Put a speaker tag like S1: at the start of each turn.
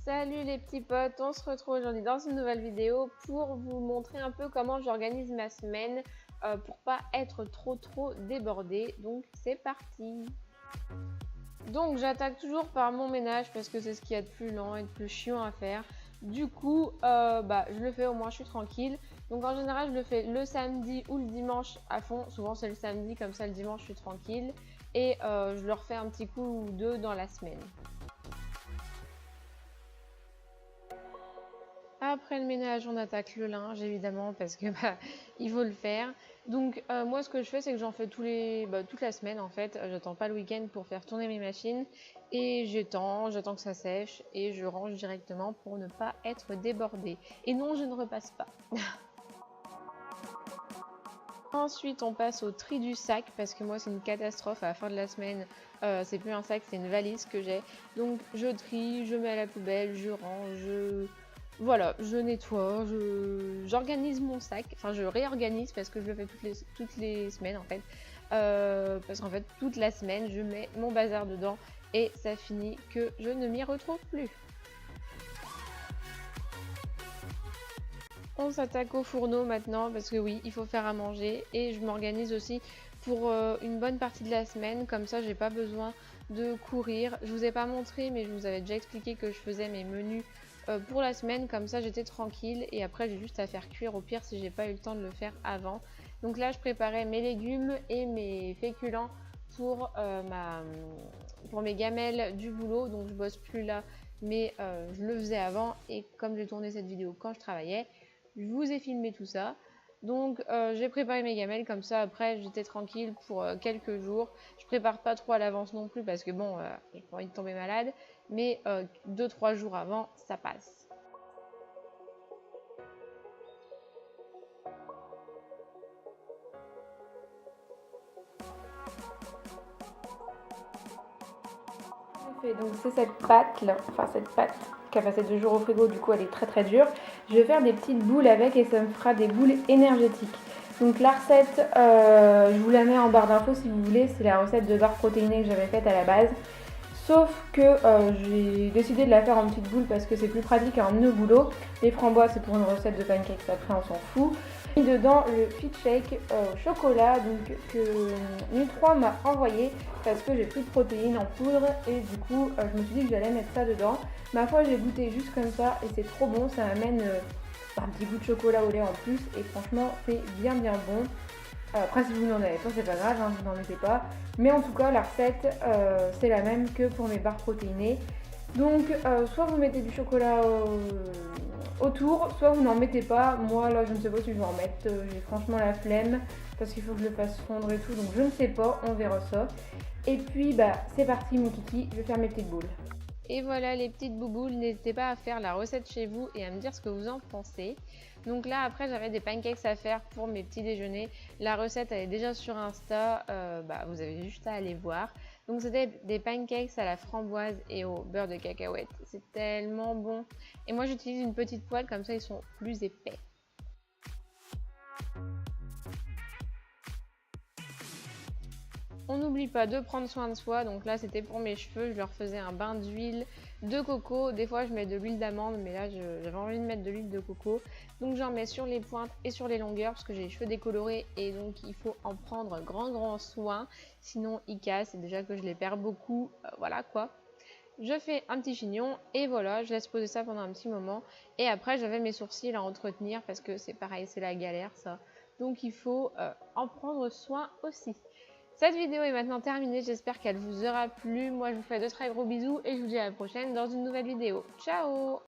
S1: Salut les petits potes, on se retrouve aujourd'hui dans une nouvelle vidéo pour vous montrer un peu comment j'organise ma semaine pour pas être trop débordée. Donc c'est parti. Donc j'attaque toujours par mon ménage parce que c'est ce qu'il y a de plus lent et de plus chiant à faire. Du coup, je le fais, au moins je suis tranquille. Donc en général, je le fais le samedi ou le dimanche à fond. Souvent c'est le samedi, comme ça le dimanche je suis tranquille. Et je le refais un petit coup ou deux dans la semaine. Après le ménage, on attaque le linge évidemment parce que il faut le faire. Donc moi ce que je fais, c'est que j'en fais toute la semaine en fait. J'attends pas le week-end pour faire tourner mes machines et j'attends que ça sèche et je range directement pour ne pas être débordée. Et non, je ne repasse pas. Ensuite, on passe au tri du sac parce que moi c'est une catastrophe à la fin de la semaine. C'est plus un sac, c'est une valise que j'ai. Donc je trie, je mets à la poubelle, je range, voilà, je nettoie, j'organise mon sac. Enfin, je réorganise parce que je le fais toutes les semaines en fait. Parce qu'en fait, toute la semaine, je mets mon bazar dedans et ça finit que je ne m'y retrouve plus. On s'attaque au fourneau maintenant parce que oui, il faut faire à manger et je m'organise aussi pour une bonne partie de la semaine. Comme ça, j'ai pas besoin de courir. Je vous ai pas montré, mais je vous avais déjà expliqué que je faisais mes menus pour la semaine. Comme ça, j'étais tranquille et après, j'ai juste à faire cuire au pire si j'ai pas eu le temps de le faire avant. Donc là, je préparais mes légumes et mes féculents pour, pour mes gamelles du boulot. Donc je bosse plus là, mais je le faisais avant et comme j'ai tourné cette vidéo quand je travaillais, je vous ai filmé tout ça. Donc j'ai préparé mes gamelles, comme ça après j'étais tranquille pour quelques jours. Je prépare pas trop à l'avance non plus parce que bon, j'ai pas envie de tomber malade, mais 2-3 jours avant ça passe. Donc c'est cette pâte là, cette pâte qui a passé 2 jours au frigo, du coup elle est très dure. Je vais faire des petites boules avec et ça me fera des boules énergétiques. Donc la recette, je vous la mets en barre d'infos si vous voulez, c'est la recette de barre protéinée que j'avais faite à la base. Sauf que j'ai décidé de la faire en petites boules parce que c'est plus pratique en nœud boulot. Les framboises c'est pour une recette de pancakes, après on s'en fout. Et dedans le fit shake au chocolat donc, que Nutri m'a envoyé parce que j'ai plus de protéines en poudre et du coup je me suis dit que j'allais mettre ça dedans. Ma foi, j'ai goûté juste comme ça et c'est trop bon, ça amène un petit goût de chocolat au lait en plus et franchement c'est bien bon. Après si vous n'en avez pas c'est pas grave, hein, vous n'en mettez pas, mais en tout cas la recette c'est la même que pour mes barres protéinées. Donc soit vous mettez du chocolat autour, soit vous n'en mettez pas. Moi là je ne sais pas si je vais en mettre, j'ai franchement la flemme parce qu'il faut que je le fasse fondre et tout, donc je ne sais pas, on verra ça. Et puis c'est parti mon kiki, je vais faire mes petites boules. Et voilà les petites bouboules, n'hésitez pas à faire la recette chez vous et à me dire ce que vous en pensez. Donc là après j'avais des pancakes à faire pour mes petits déjeuners. La recette elle est déjà sur Insta, vous avez juste à aller voir. Donc c'était des pancakes à la framboise et au beurre de cacahuète. C'est tellement bon. Et moi j'utilise une petite poêle, comme ça ils sont plus épais. On n'oublie pas de prendre soin de soi, donc là c'était pour mes cheveux, je leur faisais un bain d'huile de coco. Des fois je mets de l'huile d'amande, mais là j'avais envie de mettre de l'huile de coco. Donc j'en mets sur les pointes et sur les longueurs parce que j'ai les cheveux décolorés et donc il faut en prendre grand soin, sinon ils cassent, et déjà que je les perds beaucoup, voilà quoi. Je fais un petit chignon et voilà, je laisse poser ça pendant un petit moment. Et après j'avais mes sourcils à entretenir parce que c'est pareil, c'est la galère ça. Donc il faut en prendre soin aussi. Cette vidéo est maintenant terminée, j'espère qu'elle vous aura plu. Moi je vous fais de très gros bisous et je vous dis à la prochaine dans une nouvelle vidéo. Ciao!